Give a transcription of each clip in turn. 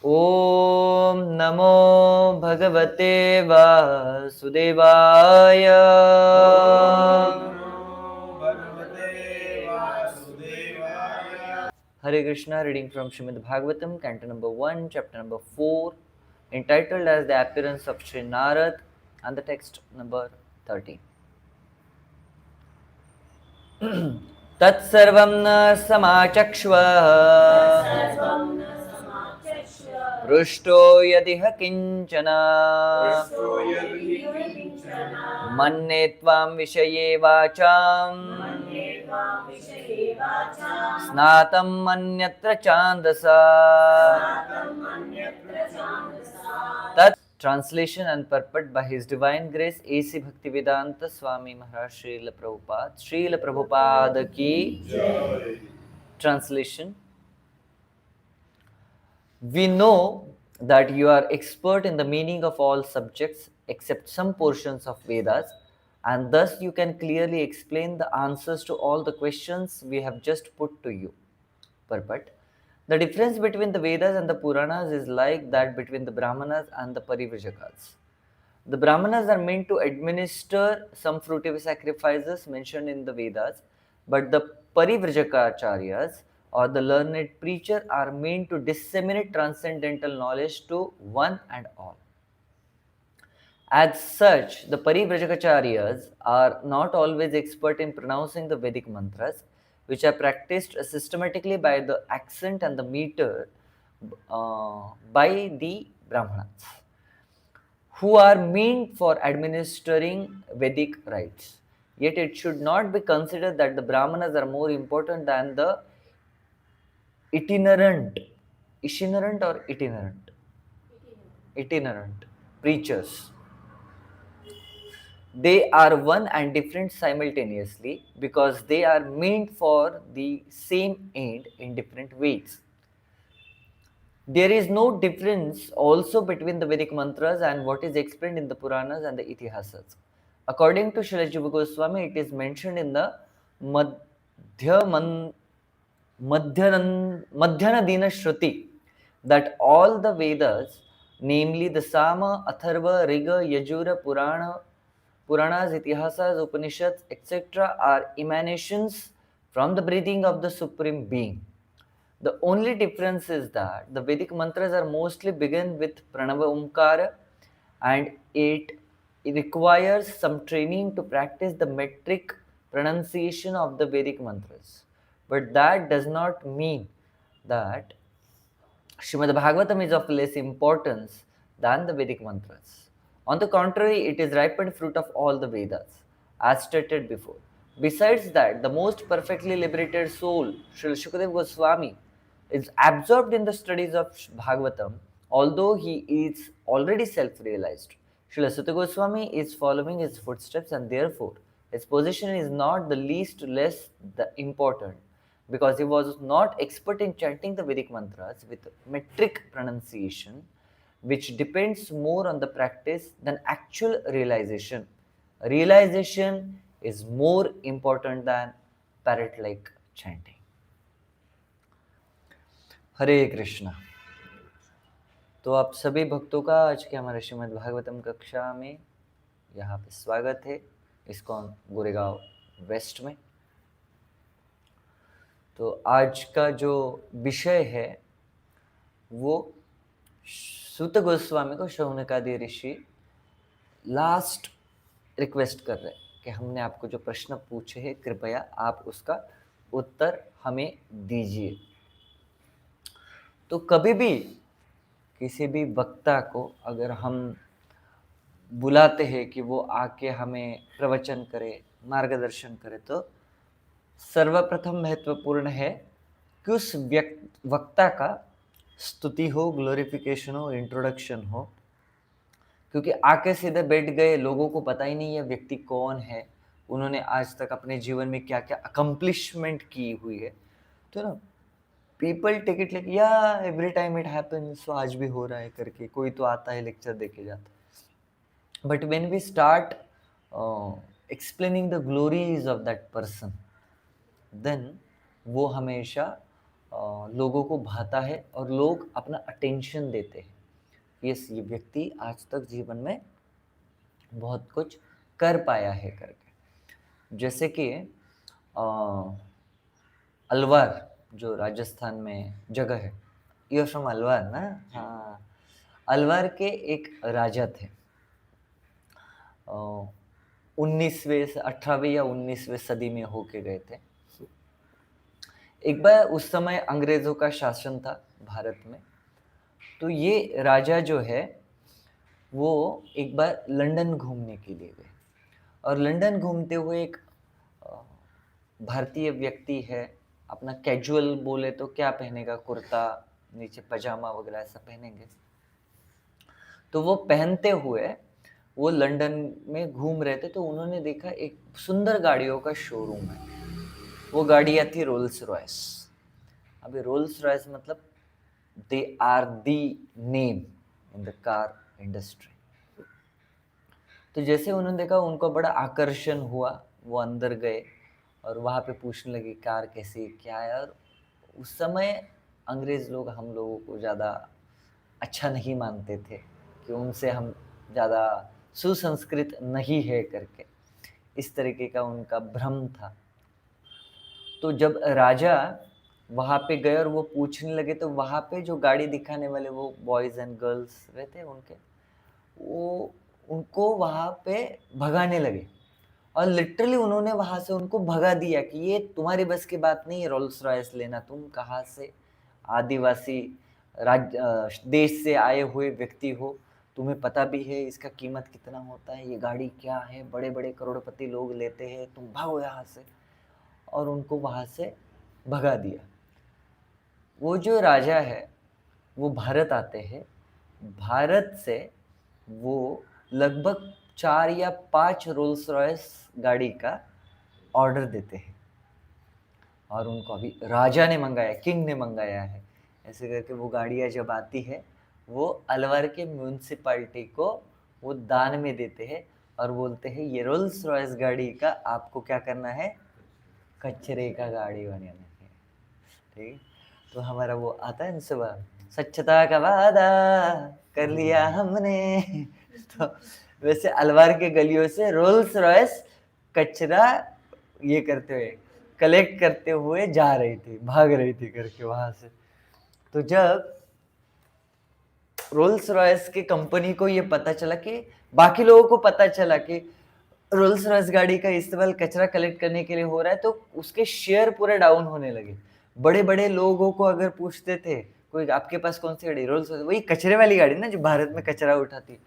ॐ नमो भगवते वासुदेवाय। Hare Krishna, reading from Srimad Bhagavatam, Canto number 1, chapter number 4, entitled as The Appearance of Sri Narad, and the text number 13. तत्सर्वं न समाचक्ष्व पृष्टो यदिह किञ्चन मन्ये त्वां विषये वाचां स्नातं मन्यत्र चान्दसा. That translation and purport by His Divine Grace A.C. Bhaktivedanta Swami Maharaj Srila Prabhupada. Srila Prabhupada ki Jai. Translation. We know that you are expert in the meaning of all subjects except some portions of Vedas, and thus you can clearly explain the answers to all the questions we have just put to you. Purport. The difference between the Vedas and the Puranas is like that between the Brahmanas and the Parivrjakas. The Brahmanas are meant to administer some fruitive sacrifices mentioned in the Vedas, but the Parivrjakacharyas or the learned preacher are meant to disseminate transcendental knowledge to one and all. As such, the Parivrjakacharyas are not always expert in pronouncing the Vedic mantras, which are practiced systematically by the accent and the meter by the Brahmanas, who are meant for administering Vedic rites. Yet it should not be considered that the Brahmanas are more important than the itinerant preachers. They are one and different simultaneously because they are meant for the same end in different ways. There is no difference also between the Vedic mantras and what is explained in the Puranas and the Itihasas. According to Srila Jiva Goswami, it is mentioned in the Madhyanadina Shruti that all the Vedas, namely the Sama, Atharva, Riga, Yajura, Puranas, Itihasas, Upanishads, etc., are emanations from the breathing of the Supreme Being. The only difference is that the Vedic mantras are mostly begin with Pranava Omkara, and it requires some training to practice the metric pronunciation of the Vedic mantras. But that does not mean that Srimad Bhagavatam is of less importance than the Vedic mantras. On the contrary, it is ripened fruit of all the Vedas, as stated before. Besides that, the most perfectly liberated soul, Srila Shukadeva Goswami, is absorbed in the studies of Bhagavatam, although he is already self-realized. Srila Sutta Goswami is following his footsteps, and therefore his position is not the least less important, because he was not expert in chanting the Vedic mantras with metric pronunciation, which depends more on the practice than actual realization. Realization is more important than parrot-like chanting. हरे कृष्णा. तो आप सभी भक्तों का आज के हमारे श्रीमद् भागवतम कक्षा में यहाँ पे स्वागत है इस्कॉन गोरेगांव वेस्ट में. तो आज का जो विषय है वो सूत गोस्वामी को शौनकादि ऋषि लास्ट रिक्वेस्ट कर रहे हैं कि हमने आपको जो प्रश्न पूछे हैं कृपया आप उसका उत्तर हमें दीजिए. तो कभी भी किसी भी वक्ता को अगर हम बुलाते हैं कि वो आके हमें प्रवचन करे, मार्गदर्शन करे, तो सर्वप्रथम महत्वपूर्ण है कि उस वक्ता का स्तुति हो, ग्लोरिफिकेशन हो, इंट्रोडक्शन हो. क्योंकि आके सीधे बैठ गए, लोगों को पता ही नहीं है व्यक्ति कौन है, उन्होंने आज तक अपने जीवन में क्या क्या अकम्प्लिशमेंट की हुई है. तो ना पीपल टेक इट लाइक या एवरी टाइम इट हैपेंस, तो आज भी हो रहा है करके कोई तो आता है, लेक्चर देके जाता है. But when we start explaining the glories of that person, then वो हमेशा लोगों को भाता है और लोग अपना अटेंशन देते हैं। यस, ये व्यक्ति आज तक जीवन में बहुत कुछ कर पाया है करके। जैसे कि अ, अलवर जो राजस्थान में जगह है, यू फ्रॉम अलवर ना? हाँ, अलवर के एक राजा थे। 19वें से 18वें या 19वें सदी में होके गए थे। एक बार उस समय अंग्रेजों का शासन था भारत में, तो ये राजा जो है वो एक बार लंदन घूमने के लिए गए, और लंदन घूमते हुए एक अ, भारतीय व्यक्ति है, अपना कैजुअल बोले तो क्या पहनेगा, कुर्ता नीचे पजामा वगैरह ऐसा पहनेंगे। तो वो पहनते हुए वो लंदन में घूम रहे थे, तो उन्होंने देखा एक सुंदर गाड़ियों का शोरूम है। वो गाड़ियाँ थी रोल्स रॉयस। अभी रोल्स रॉयस मतलब they are the name in the car industry. तो जैसे उन्होंने देखा, उनको बड़ा आकर्षण हुआ, वो अंदर गए और वहाँ पे पूछने लगे कार कैसी क्या है। और उस समय अंग्रेज लोग हम लोगों को ज़्यादा अच्छा नहीं मानते थे कि उनसे हम ज़्यादा सुसंस्कृत नहीं है करके, इस तरीके का उनका भ्रम था। तो जब राजा वहाँ पे गए और वो पूछने लगे, तो वहाँ पे जो गाड़ी दिखाने वाले वो बॉयज़ एंड गर्ल्स रहते हैं उनके, वो उनको वहाँ पे भगाने लगे, और लिटरली उन्होंने वहाँ से उनको भगा दिया कि ये तुम्हारी बस की बात नहीं है रोल्स रॉयस लेना, तुम कहाँ से आदिवासी देश से आए हुए व्यक्ति हो, तुम्हें पता भी है इसका कीमत कितना होता है, ये गाड़ी क्या है, बड़े बड़े करोड़पति लोग लेते हैं, तुम भागो यहाँ से। और उनको वहाँ से भगा दिया। वो जो राजा है वो भारत आते हैं, भारत से वो लगभग 4 या 5 रोल्स रॉयस गाड़ी का ऑर्डर देते हैं, और उनको अभी राजा ने मंगाया, किंग ने मंगाया है, ऐसे करके वो गाड़ियाँ जब आती है वो अलवर के म्यूनसिपालिटी को वो दान में देते हैं, और बोलते हैं ये रोल्स रॉयस गाड़ी का आपको क्या करना है, कचरे का गाड़ी बनाना है। ठीक, तो हमारा वो आता है ना सुबह, स्वच्छता का वादा कर लिया हमने। तो वैसे अलवर के गलियों से रोल्स रॉयस कचरा ये करते हुए, कलेक्ट करते हुए जा रही थी, भाग रही थी करके वहां से। तो जब रोल्स रॉयस की कंपनी को ये पता चला कि, बाकी लोगों को पता चला कि रोल्स रॉयस गाड़ी का इस्तेमाल कचरा कलेक्ट करने के लिए हो रहा है, तो उसके शेयर पूरे डाउन होने लगे। बड़े बड़े लोगों को अगर पूछते थे कोई आपके पास कौन सी गाड़ी, रोल्स रॉयस, वही कचरे वाली गाड़ी ना जो भारत में कचरा उठाती,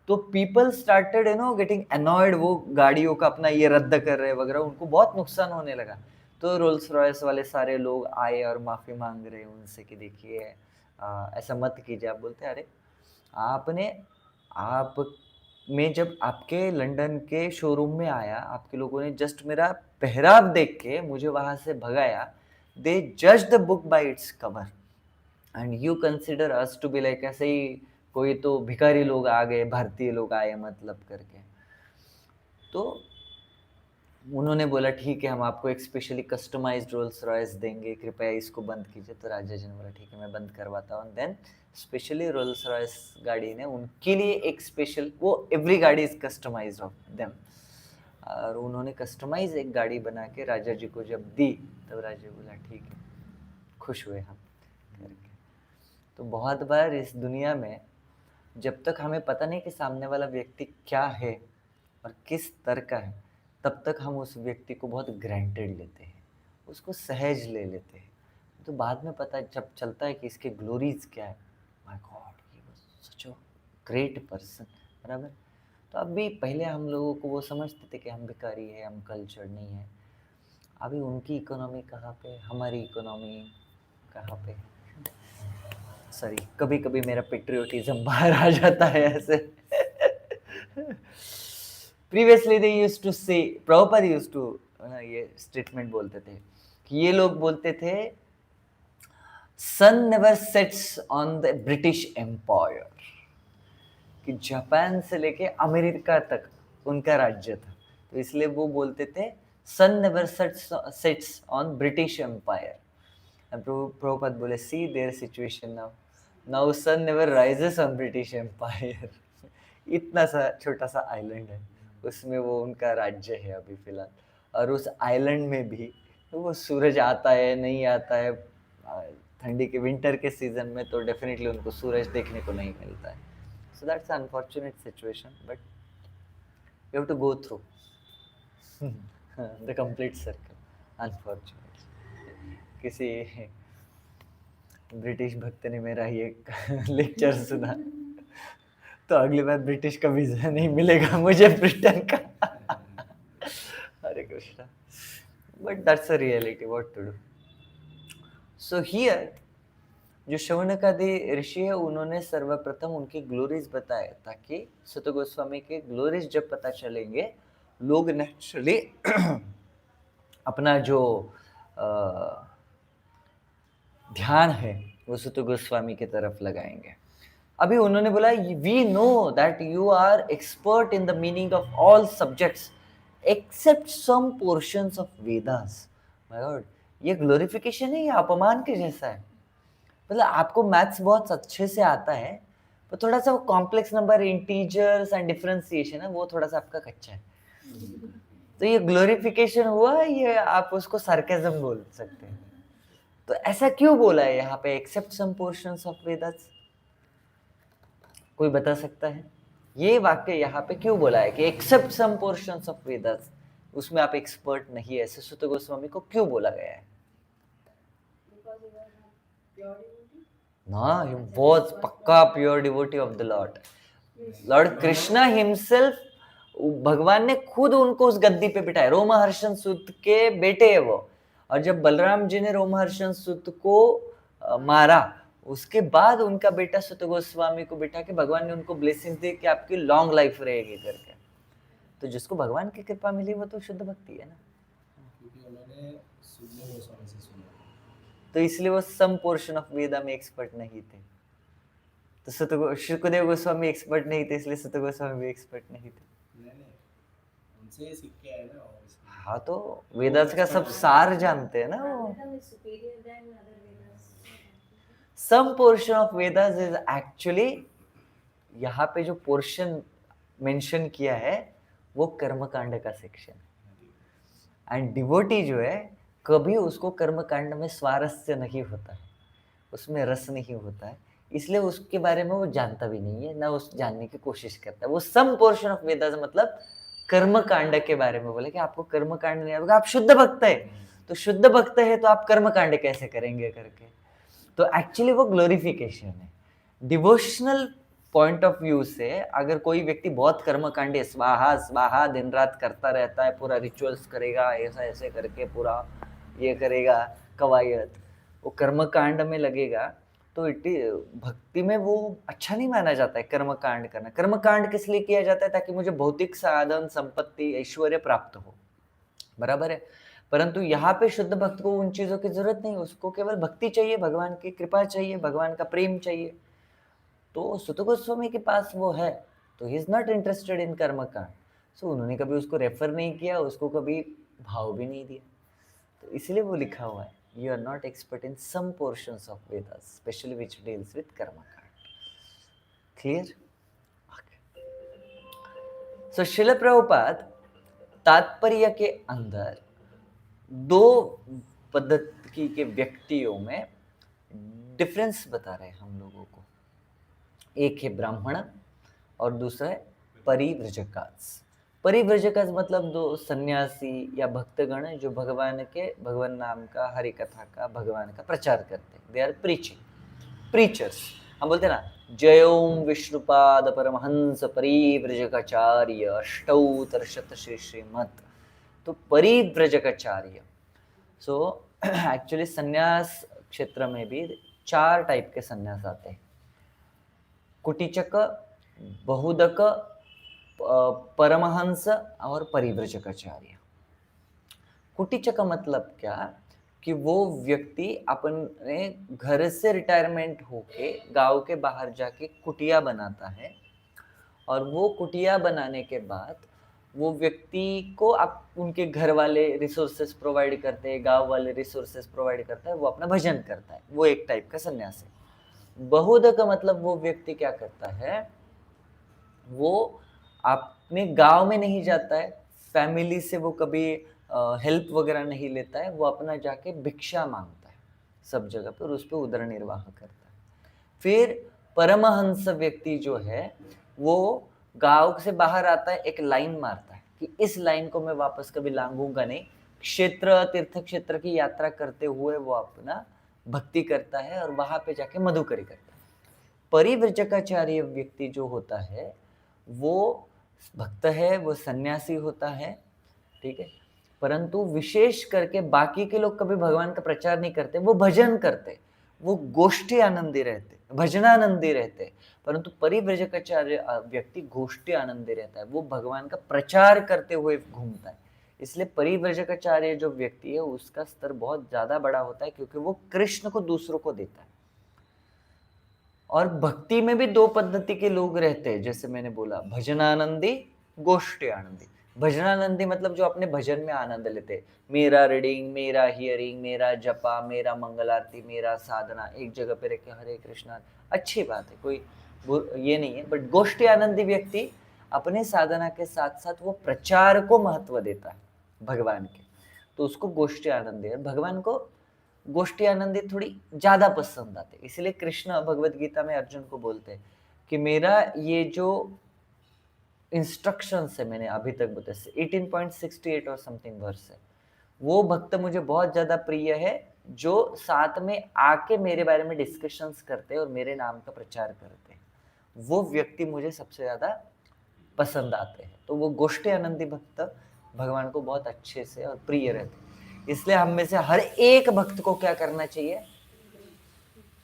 तो पीपल स्टार्टेड गेटिंग अनॉयड, वो गाड़ियों का अपना ये रद्द कर रहे वगैरह, उनको बहुत नुकसान होने लगा। तो रोल्स रॉयस वाले सारे लोग आए और माफी मांग रहे उनसे कि देखिए ऐसा मत कीजिए। आप बोलते अरे आपने, आप मैं जब आपके लंदन के शोरूम में आया, आपके लोगों ने जस्ट मेरा पहराव देख के मुझे वहां से भगाया। दे जज the book by its cover and you consider us to be like ऐसे ही कोई तो भिखारी लोग आ गए, भारतीय लोग आए मतलब करके। तो उन्होंने बोला ठीक है, हम आपको एक स्पेशली कस्टमाइज्ड रोल्स रॉयस देंगे, कृपया इसको बंद कीजिए। तो राजा जी ने बोला ठीक है मैं बंद करवाता हूँ। देन स्पेशली रोल्स रॉयस गाड़ी ने उनके लिए एक स्पेशल, वो एवरी गाड़ी इज कस्टमाइज्ड ऑफ देम, और उन्होंने कस्टमाइज एक गाड़ी बना के राजा जी को जब दी, तब राजा जी बोला ठीक है, खुश हुए हम करके। तो बहुत बार इस दुनिया में जब तक हमें पता नहीं कि सामने वाला व्यक्ति क्या है और किस तरह का है, तब तक हम उस व्यक्ति को बहुत ग्रांटेड लेते हैं, उसको सहज ले लेते हैं। तो बाद में पता जब चलता है कि इसके ग्लोरीज क्या है, my God he was such a great person, बराबर। तो अभी पहले हम लोगों को वो समझते थे कि हम भिखारी है, हम कल्चर नहीं है। अभी उनकी इकोनॉमी कहाँ पे, हमारी इकोनॉमी कहाँ पे। सॉरी, कभी कभी मेरा पेट्रियोटिज्म बाहर आ जाता है ऐसे। Previously they used to say, Prabhupada used to ये स्टेटमेंट बोलते थे कि ये लोग बोलते थे sun never sets on the British empire, कि जापान से लेके अमेरिका तक उनका राज्य था, तो इसलिए वो बोलते थे sun never sets on British empire. And Prabhupada बोले, see their situation now. Now sun never rises on British Empire. इतना सा छोटा सा आइलैंड है, उसमें वो उनका राज्य है अभी फिलहाल, और उस आइलैंड में भी वो सूरज आता है नहीं आता है, ठंडी के विंटर के सीजन में तो डेफिनेटली उनको सूरज देखने को नहीं मिलता है. So that's unfortunate situation, but you have to go through the complete circle. Unfortunately किसी ब्रिटिश भक्त ने मेरा ये लेक्चर सुना, तो अगली बार ब्रिटिश का वीजा नहीं मिलेगा मुझे ब्रिटेन का. Hare Krishna. But that's a reality, what to do. So here जो शौनकादि ऋषि है, उन्होंने सर्वप्रथम उनकी ग्लोरीज बताए, ताकि सुत गोस्वामी के ग्लोरीज जब पता चलेंगे, लोग नेचुरली अपना जो ध्यान है वो सुत गोस्वामी की तरफ लगाएंगे. अभी उन्होंने बोला, we know that you are expert in the meaning of all subjects except some portions of Vedas. My god, ये ग्लोरिफिकेशन है या अपमान के जैसा है? मतलब आपको मैथ्स बहुत अच्छे से आता है, पर थोड़ा सा वो complex number, integers and differentiation है, वो थोड़ा सा आपका कच्चा है. तो ये ग्लोरिफिकेशन हुआ, ये आप उसको सार्केज्म बोल सकते हैं. तो ऐसा क्यों बोला है यहाँ पे, except some portions of Vedas? कोई बता सकता है ये वाक्य यहाँ पे क्यों बोला है कि except some portions of Vedas, उसमें आप एक्सपर्ट नहीं है, ऐसे सुत गोस्वामी को क्यों बोला गया है? ना, he was पक्का pure devotee of the Lord. Lord Krishna himself, भगवान ने खुद उनको उस गद्दी पे बिठाया. रोमहर्षण सूत के बेटे है वो, और जब बलराम जी ने रोमहर्षण सूत को मारा, उसके बाद उनका बेटा सुत गोस्वामी को बिठा के भगवान ने उनको ब्लेसिंग दी कि आपकी लॉन्ग लाइफ रहेगी करके. तो जिसको भगवान की कृपा मिली वो तो शुद्ध भक्ति है ना, क्योंकि उन्होंने सुखदेव गोस्वामी से सुना, तो इसलिए वो सम पोर्शन ऑफ वेदा में एक्सपर्ट नहीं थे. तो सुखदेव गोस्वामी एक्सपर्ट नहीं थे, इसलिए सुत गोस्वामी भी एक्सपर्ट नहीं थे. उनसे सीख के आए ना. हाँ, तो वेदास का सब सार जानते हैं ना वो. Some portion of Vedas is actually, यहाँ पे जो पोर्शन मेंशन किया है वो कर्मकांड का सेक्शन है. एंड डिवोटी जो है, कभी उसको कर्मकांड में स्वारस्य नहीं होता है, उसमें रस नहीं होता है, इसलिए उसके बारे में वो जानता भी नहीं है, ना उस जानने की कोशिश करता है. वो सम पोर्शन ऑफ वेदास मतलब कर्मकांड के बारे में बोले कि आपको कर्मकांड नहीं आएगा, आप शुद्ध भक्त है, तो शुद्ध भक्त है तो आप कर्मकांड कैसे करेंगे करके. तो एक्चुअली वो ग्लोरिफिकेशन है. डिवोशनल पॉइंट ऑफ व्यू से अगर कोई व्यक्ति बहुत कर्मकांडी, स्वाहा स्वाहा दिन रात करता रहता है, पूरा रिचुअल्स करेगा, ऐसा ऐसे करके पूरा ये करेगा कवायत, वो कर्मकांड में लगेगा, तो भक्ति में वो अच्छा नहीं माना जाता है कर्मकांड करना. कर्मकांड किस लिए किया जाता है? ताकि मुझे भौतिक साधन, संपत्ति, ऐश्वर्य प्राप्त हो, बराबर है. परंतु यहाँ पे शुद्ध भक्त को उन चीजों की जरूरत नहीं, उसको केवल भक्ति चाहिए, भगवान की कृपा चाहिए, भगवान का प्रेम चाहिए. तो सुत गोस्वामी के पास वो है, तो he is not interested in कर्मकांड. सो उन्होंने कभी उसको रेफर नहीं किया, उसको कभी भाव भी नहीं दिया, तो इसलिए वो लिखा हुआ है, you are not expert in some portions of Vedas, especially which deals with karma kand. Clear? Okay. So Srila Prabhupada तात्पर्य के अंदर दो पद्धति के व्यक्तियों में डिफरेंस बता रहे हैं हम लोगों को. एक है ब्राह्मण और दूसरा है परिव्रजकास. परिव्रजकास मतलब दो सन्यासी या भक्तगण जो भगवान नाम का, हरि कथा का, भगवान का प्रचार करते हैं. They are preachers. हम बोलते हैं ना, जय ओम विष्णुपाद परमहंस परिव्रजकाचार्य अष्टौत्तरशत श्री श्रीमत. तो परिव्रजकाचार्य. सो एक्चुअली सन्यास क्षेत्र में भी 4 टाइप के सन्यास आते हैं: कुटीचक, बहुदक, परमहंस और परिव्रजकाचार्य. कुटीचक मतलब क्या कि वो व्यक्ति अपने घर से रिटायरमेंट होके गांव के बाहर जाके कुटिया बनाता है, और वो कुटिया बनाने के बाद वो व्यक्ति को आप उनके घर वाले रिसोर्सेस प्रोवाइड करते हैं, गांव वाले रिसोर्सेस प्रोवाइड करता है, वो अपना भजन करता है, वो एक टाइप का सन्यासी। बहुधा का मतलब वो व्यक्ति क्या करता है, वो अपने गांव में नहीं जाता है, फैमिली से वो कभी हेल्प वगैरह नहीं लेता है, वो अपना जाके भिक्षा मांगता है सब जगह पर, उस पर उदर निर्वाह करता है। फिर परमहंस व्यक्ति जो है वो गांव से बाहर आता है, एक लाइन मारता है कि इस लाइन को मैं वापस कभी लांघूंगा नहीं। क्षेत्र तीर्थ क्षेत्र की यात्रा करते हुए वो अपना भक्ति करता है और वहां पे जाके मधुकरी करता है। परिव्रजकाचार्य व्यक्ति जो होता है वो भक्त है, वो सन्यासी होता है, ठीक है, परंतु विशेष करके बाकी के लोग कभी भगवान का प्रचार नहीं करते, वो भजन करते, वो गोष्ठी आनंदी रहते, भजनानंदी रहते। परंतु परिव्रजकाचार्य व्यक्ति गोष्ठी आनंदी रहता है, वो भगवान का प्रचार करते हुए घूमता है। इसलिए परिव्रजकाचार्य जो व्यक्ति है उसका स्तर बहुत ज्यादा बड़ा होता है, क्योंकि वो कृष्ण को दूसरों को देता है। और भक्ति में भी दो पद्धति के लोग रहते हैं, जैसे मैंने बोला, भजनानंदी, गोष्ठी आनंदी। भजनानंदी मतलब जो अपने भजन में आनंद लेते हैं, मेरा रीडिंग, मेरा हियरिंग, मेरा जपा, मेरा मंगल आरती, मेरा साधना, एक जगह पे रह के हरे कृष्णा, अच्छी बात है, कोई ये नहीं है। बट गोष्ठी आनंदी व्यक्ति अपने साधना के साथ साथ वो प्रचार को महत्व देता है भगवान के, तो उसको गोष्ठी आनंदी है। भगवान को गोष्ठी आनंदी थोड़ी ज्यादा पसंद आते, इसलिए कृष्ण भगवत गीता में अर्जुन को बोलते हैं कि मेरा ये जो इंस्ट्रक्शंस है, मैंने अभी तक बताया 18.68 और समथिंग वर्स है, वो भक्त मुझे बहुत ज्यादा प्रिय है, जो साथ में आके मेरे बारे में डिस्कशंस करते हैं और मेरे नाम का प्रचार करते हैं, वो व्यक्ति मुझे सबसे ज्यादा पसंद आते हैं। तो वो गोष्ठी आनंदी भक्त भगवान को बहुत अच्छे से और प्रिय रहते हैं। इसलिए हम में से हर एक भक्त को क्या करना चाहिए,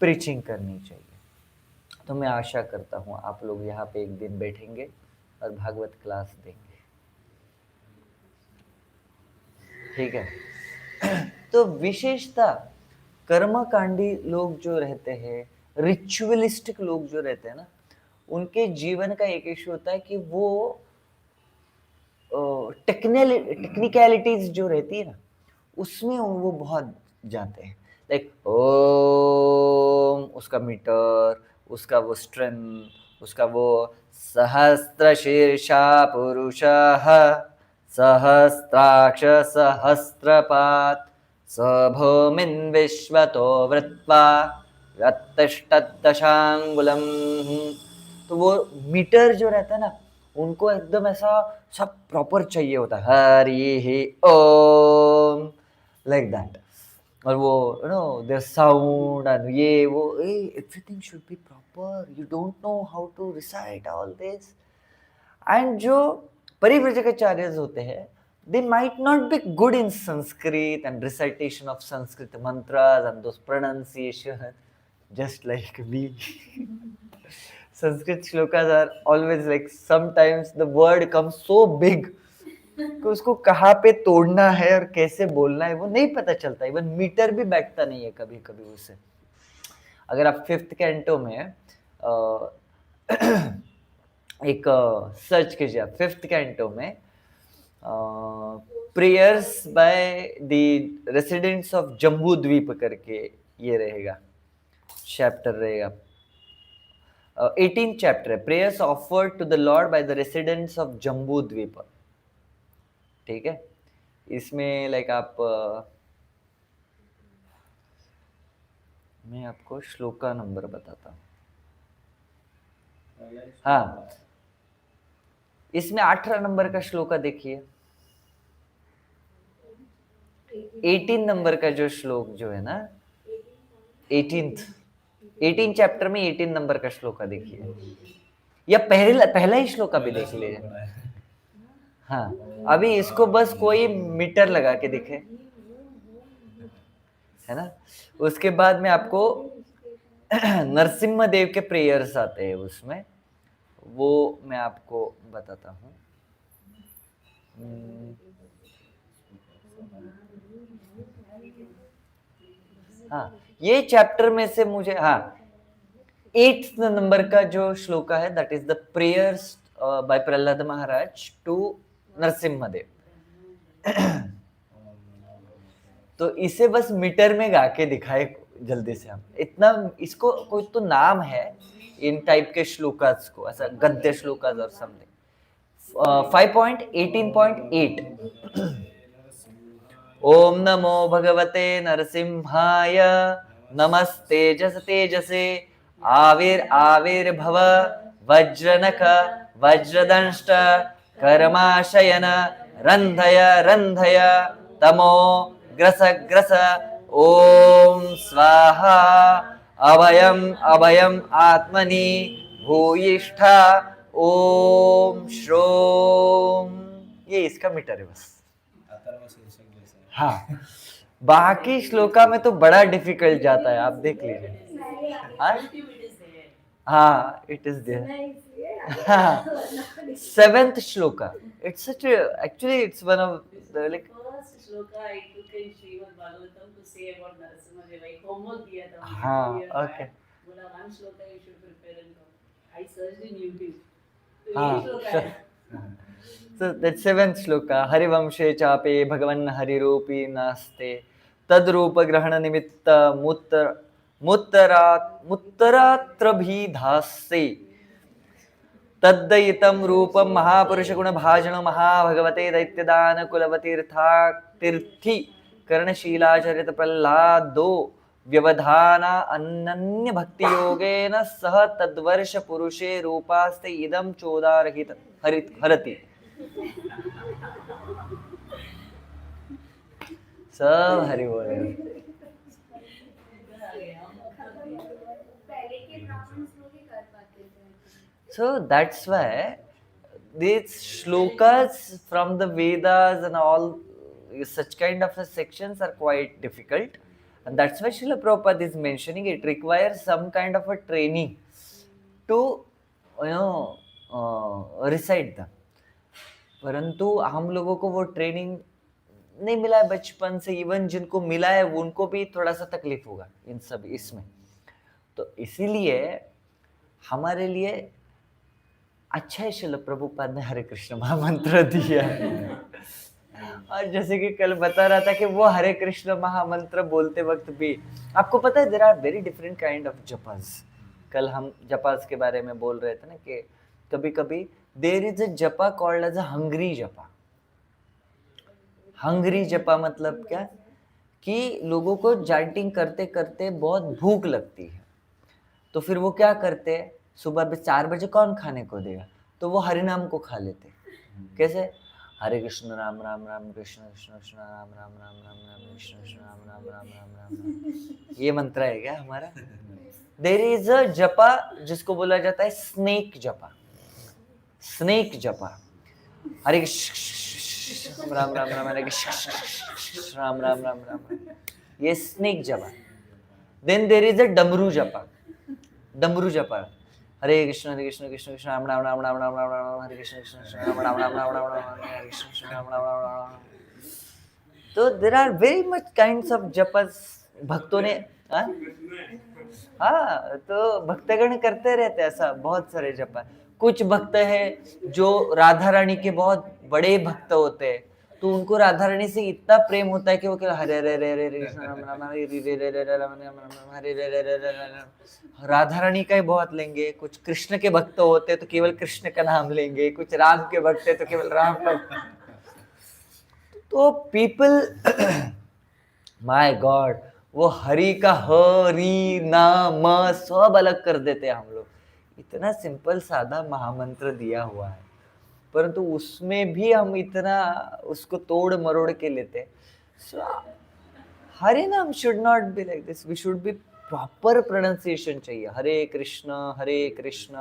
प्रीचिंग करनी चाहिए। तो मैं आशा करता हूँ आप लोग यहाँ पे एक दिन बैठेंगे और भागवत क्लास देंगे, ठीक है। तो विशेषता कर्मकांडी लोग जो रहते हैं, रिचुअलिस्टिक लोग जो रहते हैं ना, उनके जीवन का एक इश्यू होता है कि वो टेक्निकलिटीज जो रहती है ना, उसमें वो बहुत जाते हैं। लाइक ओम, उसका मीटर, उसका वो स्ट्रेंथ, उसका वो सहस्त्र शीर्षा पुरुषः सहस्त्राक्ष सहस्त्रपात् सभूमिन् विश्वतो वृत्वा यत्तिष्ठद्दशांगुलम्। तो वो मीटर जो रहता है ना, उनको एकदम ऐसा सब प्रॉपर चाहिए होता है, हरि ओम, लाइक दैट। और वो you know their sound and ये वो everything should be proper, you don't know how to recite all this. And जो परिव्रजकाचार्य होते हैं, they might not be good in Sanskrit and recitation of Sanskrit mantras and those pronunciation, just like me. Sanskrit shlokas are always like, sometimes the word comes so big कि उसको कहाँ पे तोड़ना है और कैसे बोलना है वो नहीं पता चलता, इवन मीटर भी बैठता नहीं है कभी कभी उससे। अगर आप 5th कैंटो में एक सर्च कीजिए, 5th कैंटो में prayers by the residents of Jambu Dvipa करके ये रहेगा, चैप्टर रहेगा, 18th चैप्टर है, prayers offered to the lord by the residents of Jambu Dvipa, ठीक है। इसमें लाइक आप मैं आपको श्लोक का नंबर बताता हूँ। हाँ, इसमें 18 नंबर का श्लोक देखिए, 18 नंबर का जो श्लोक जो है ना, 18 चैप्टर में 18 नंबर का श्लोक देखिए, या पहला ही श्लोक भी देख लीजिए। हाँ, अभी इसको बस कोई मीटर लगा के दिखे, है ना। उसके बाद में आपको नरसिम्हा देव के प्रेयर्स आते हैं, उसमें वो मैं आपको बताता हूँ। हाँ, ये चैप्टर में से मुझे 8th नंबर का जो श्लोका है, that is the prayers by Prahlad Maharaj to Narasimha Dev. तो इसे बस मीटर में गा के दिखाए जल्दी से हम, इतना इसको कोई तो नाम है इन टाइप के श्लोकास को, ऐसा गद्य श्लोकास और समथिंग। 5.18.8 ओम नमो भगवते नरसिंहाय नमस्तेजस तेजसे आविर्भव वज्रनख वज्रदंष्ट कर्माशयन रंधय रंधय तमो ग्रस ग्रस ओम स्वाहा अभयम अभयम आत्मनि भूयिष्ठा ओम श्रोम। ये इसका मीटर है बस। हाँ, बाकी श्लोका में तो बड़ा डिफिकल्ट जाता है, आप देख लीजिए। हाँ, इट इज देयर। हाँ, 7th shloka, it's such actually it's one of the like first shloka I took in Srimad Bhagavatam to say about Narasimha Deva. I homework दिया था। हाँ, okay. बोला one shloka you should prepare and come. I searched in YouTube. हाँ, so that 7th shloka हरिवंशे चापे भगवन् हरिरूपी नास्ते तद्रूप ग्रहण निमित्त मुत्तरात्रभिधास्ते तद्दयितं रूपं महापुरुष गुण भाजन महाभगवते दैत्यदान कुलवतीर्थी कर्णशीलाचरित प्रह्लादो व्यवधाना अनन्य भक्ति योगेन सह तद्वर्ष पुरुषे रूपास्ते इदं चोदारहित हरति। सब हरि बोल। So that's why these shlokas from the Vedas and all such kind of sections are quite difficult, and that's why Srila Prabhupada is mentioning it requires some kind of a training to recite them. परंतु हम लोगों को वो training नहीं मिला है बचपन से, इवन जिनको मिला है उनको भी थोड़ा सा तकलीफ होगा इन सब इसमें। तो इसीलिए हमारे लिए अच्छा है श्रील प्रभुपाद ने हरे कृष्ण महामंत्र दिया है। और जैसे कि कल बता रहा था कि वो हरे कृष्ण महामंत्र बोलते वक्त भी आपको पता है there are very different kind of जपास। कल हम जपास के बारे में बोल रहे थे ना कि कभी कभी देयर इज अ जपा कॉल्ड एज अ हंग्री जपा। हंग्री जपा मतलब क्या कि लोगों को चैंटिंग करते करते बहुत भूख लगती है, तो फिर वो क्या करते हैं, सुबह 4 बजे कौन खाने को देगा, तो वो हरि नाम को खा लेते। कैसे? हरे कृष्ण राम राम राम कृष्ण कृष्ण कृष्ण राम राम राम राम राम कृष्ण कृष्ण राम राम राम राम राम राम। ये मंत्र है क्या हमारा? देयर इज अ जपा जिसको बोला जाता है स्नेक जपा। स्नेक जपा हरे कृष्ण राम राम राम हरे कृष्ण राम राम राम राम, ये स्नेक जपा। देन देयर इज अ डमरू जपा। डमरू जपा हरे कृष्ण कृष्ण कृष्ण राम राम राम राम राम राम राम हरे कृष्ण कृष्ण कृष्ण राम राम राम राम राम राम हरे कृष्ण कृष्ण राम राम राम राम। तो there are very much kinds of जपस भक्तों ने। हाँ, तो भक्तगण करते रहते हैं ऐसा बहुत सारे जप। कुछ भक्त है जो राधा रानी के बहुत बड़े भक्त होते हैं, तो उनको राधा रानी से इतना प्रेम होता है कि वो क्या हरे हरे हरे हरे कृष्ण राम राम हरे हरे हरे हरे हरे राधा रानी का ही बहुत लेंगे। कुछ कृष्ण के भक्त होते हैं तो केवल कृष्ण का नाम लेंगे, कुछ राम के भक्त है तो केवल राम का। तो पीपल माय गॉड, वो हरि का हरि नाम सब अलग कर देते हैं हम लोग। इतना सिंपल सादा महामंत्र दिया हुआ है, परंतु उसमें भी हम इतना उसको तोड़ मरोड़ के लेते हैं। So Hare naam should not be like this, we should be proper pronunciation चाहिए। Hare Krishna Krishna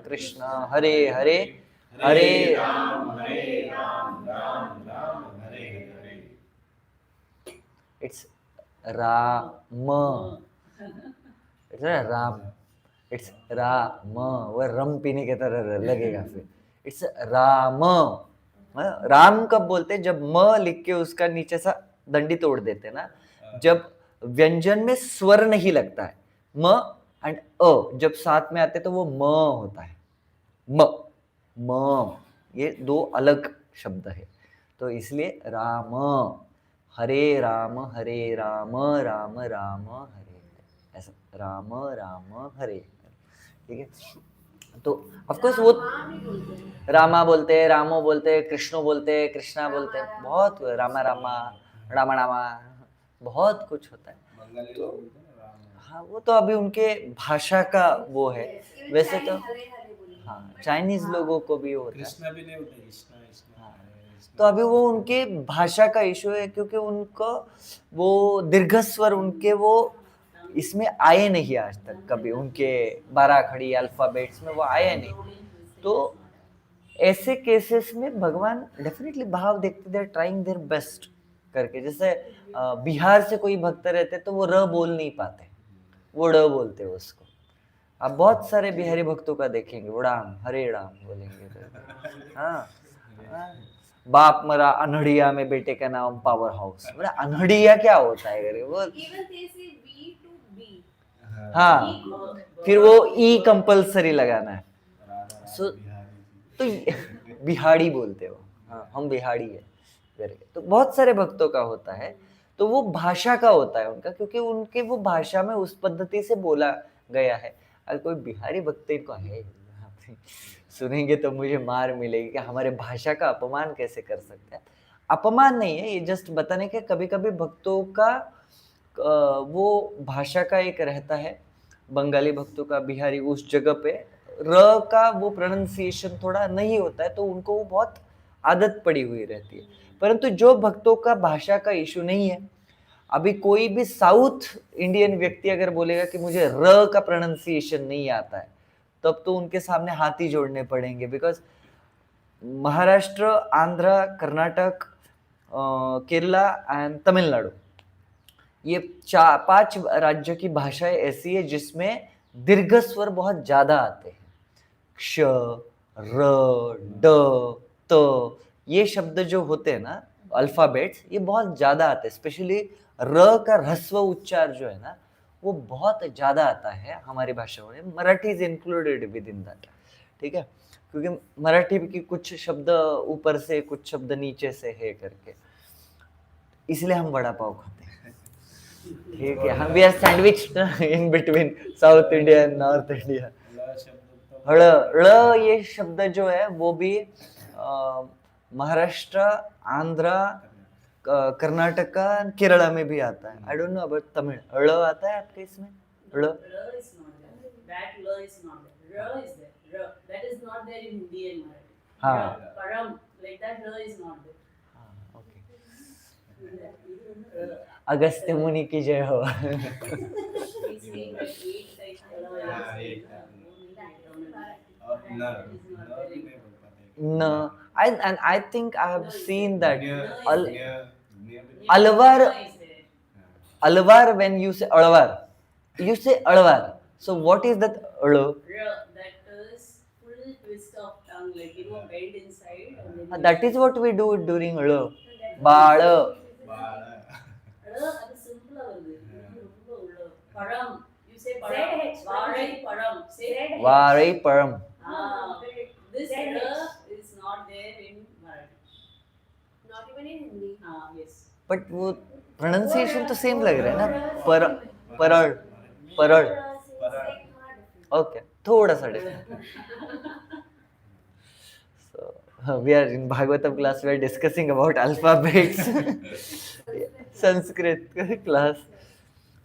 Krishna Hare Hare Hare Ram Ram Ram Hare Hare. It's Ram, it's Ram, it's Ram, वो रम पीने की तरह लगेगा फिर। इट्स राम। राम कब बोलते हैं? जब म लिख के उसका नीचे सा दंडी तोड़ देते ना, जब व्यंजन में स्वर नहीं लगता है, म एंड अ जब साथ में आते तो वो म होता है। म, ये दो अलग शब्द है। तो इसलिए राम, हरे राम राम राम हरे, ऐसा राम राम हरे, ठीक है। तो ऑफ कोर्स वो रामा बोलते हैं, रामो बोलते हैं, कृष्णो बोलते हैं, कृष्णा बोलते हैं, बहुत रामा रामा, रामा रामा, बहुत कुछ होता है। तो हाँ, वो तो अभी उनके भाषा का वो है। वैसे तो हाँ, चाइनीज लोगों को भी होता है, कृष्णा भी नहीं होता, कृष्णा कृष्णा हाँ। कृष्णा। तो अभी वो उनके भाषा का इशू है, क्योंकि उनको वो दीर्घ स्वर उनके वो इसमें आए नहीं आज तक कभी, उनके 12 खड़ी अल्फाबेट्स में वो आए नहीं। तो ऐसे केसेस में भगवान डेफिनेटली भाव देखते, they are trying their best करके। जैसे बिहार से कोई भक्त रहते तो वो र बोल नहीं पाते, वो ड बोलते उसको। आप बहुत सारे बिहारी भक्तों का देखेंगे, वो राम हरे राम बोलेंगे तो। हाँ, बाप मरा अनहड़िया में बेटे का नाम पावर हाउस, बोला अनहड़िया क्या होता है करके वो। हाँ, फिर वो ई कंपलसरी लगाना है। सो तो बिहाड़ी बोलते हो, हाँ हम बिहाड़ी है करके। तो बहुत सारे भक्तों का होता है, तो वो भाषा का होता है उनका, क्योंकि उनके वो भाषा में उस पद्धति से बोला गया है। अगर कोई बिहारी भक्त इनको है सुनेंगे तो मुझे मार मिलेगी कि हमारे भाषा का अपमान कैसे कर सकते हैं। अपमान नहीं है, ये जस्ट बताने के कभी कभी भक्तों का वो भाषा का एक रहता है, बंगाली भक्तों का, बिहारी उस जगह पे र का वो प्रोनाउंसिएशन थोड़ा नहीं होता है, तो उनको वो बहुत आदत पड़ी हुई रहती है। परंतु जो भक्तों का भाषा का इशू नहीं है, अभी कोई भी साउथ इंडियन व्यक्ति अगर बोलेगा कि मुझे र का प्रोनाउंसिएशन नहीं आता है, तब तो उनके सामने हाथ ही जोड़ने पड़ेंगे। बिकॉज महाराष्ट्र, आंध्र, कर्नाटक, केरला एंड तमिलनाडु, ये 5 राज्यों की भाषाएं ऐसी है जिसमें दीर्घ स्वर बहुत ज्यादा आते हैं। क्ष, र, ड, त, ये शब्द जो होते हैं ना, अल्फाबेट्स, ये बहुत ज्यादा आते हैं। स्पेशली र का ह्रस्व उच्चार जो है ना, वो बहुत ज्यादा आता है हमारी भाषा में। Marathi is included with in that, ठीक है, क्योंकि मराठी की कुछ शब्द ऊपर से कुछ शब्द नीचे से है करके, इसलिए हम वड़ा पाव खाते हैं, ठीक है। हम we are sandwich in between South India and North India. हड़, ड़ ये शब्द जो है वो भी महाराष्ट्र, आंध्र, कर्नाटका, केरला में भी आता है। I don't know about Tamil. ड़ आता है आपके इसमें? ड़ is not there. That l is not there. R is there. R. That is not there in Hindi and Marathi. हाँ। R, param, like that r is not there. Agastya मुनि की जय हो। We see that 8 types of r is there. No, I think I have seen that. Alvar, Alvar, when you say Alvar, you say Alvar. So what is that Al? That is full twist of tongue, like bend inside. And then That is what we do during Al. Baal. அது சிம்பிளா வருது. ரொம்ப உள்ள. பழம். You say பழம். வாழை பழம். Say Varai Param. This is not there in Marathi. Not even in Hindi. Yes. But वो pronunciation तो सेम लग रहा है ना, परड़, परड़। Okay, थोड़ा सा different. So we are in Bhagavatam class. We are discussing about alphabets. Sanskrit class.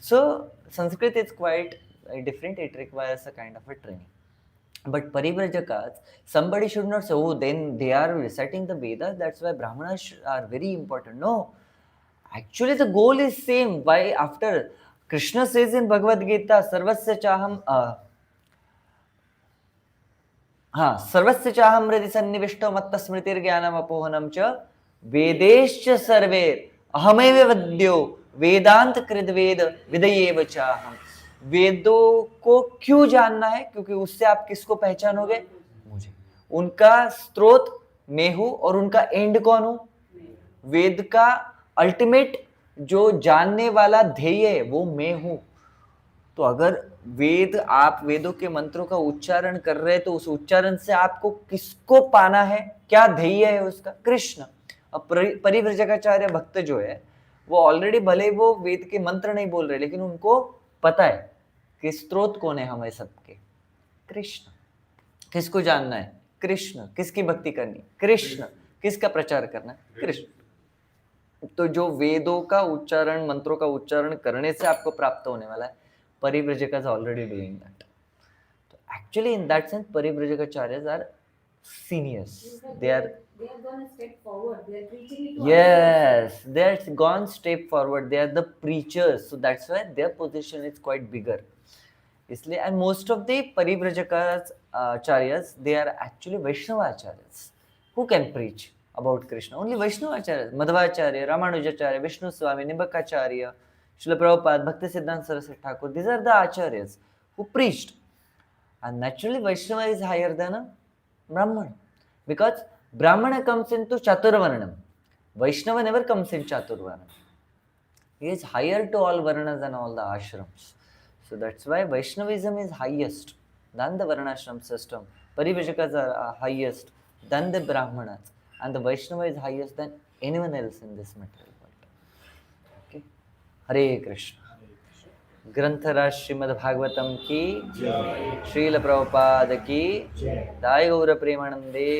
So Sanskrit is quite different. It requires a kind of a training. But Paribrajakas, somebody should not say, oh, then they are reciting the Vedas, that's why Brahmanas are very important. No. Actually, the goal is same. Why after Krishna says in Bhagavad Gita, Sarvasya Chaham, Sarvasya Chaham Radi Sannivishto Matta Smritir Jnanam Apohanam Cha Vedescha Sarver Ahameva Vadyo Vedant Kridved Vidayeva Chaham. वेदों को क्यों जानना है? क्योंकि उससे आप किसको पहचानोगे? मुझे। उनका स्रोत मैं हूं और उनका एंड कौन हूं? वेद का अल्टीमेट जो जानने वाला ध्येय है वो मैं हूं। तो अगर वेद, आप वेदों के मंत्रों का उच्चारण कर रहे हैं तो उस उच्चारण से आपको किसको पाना है, क्या ध्येय है उसका? कृष्ण। अब परिव्रजकाचार्य भक्त जो है वो ऑलरेडी, भले वो वेद के मंत्र नहीं बोल रहे, लेकिन उनको पता है कि स्रोत कौन है हमें सबके, कृष्ण। किसको जानना है? कृष्ण। किसकी भक्ति करनी? कृष्ण। किसका प्रचार करना है? कृष्ण। तो जो वेदों का उच्चारण, मंत्रों का उच्चारण करने से आपको प्राप्त होने वाला है, परिव्रजकास already doing that. So actually in that sense Parivrajakacharyas are seniors. They have gone a step forward. They are preaching it to yes, they are gone step forward. They are the preachers, so that's why their position is quite bigger. इसलिए and most of the Parivrajakacharyas they are actually Vaishnavacharyas who can preach about Krishna. Only Vaishnavacharyas, Madhvacharya, Ramanujacharya, Vishnu Swami, Nimbakacharya, Srila Prabhupada, Bhaktisiddhanta Saraswati Thakur, these are the acharyas who preached. And naturally Vaishnava is higher than a Brahmana, because Brahmana comes into Chaturvarnam. Vaishnava never comes in Chaturvarnam. He is higher to all Varnas and all the ashrams. So that's why Vaishnavism is highest than the Varnashram system. Parivrajakaas are highest than the Brahmanas. And the Vaishnava is highest than anyone else in this material world. Okay? Hare Krishna. ग्रंथराज श्रीमद् भागवतम की, श्रील प्रभुपाद की, दाय गौर प्रेमानंदे।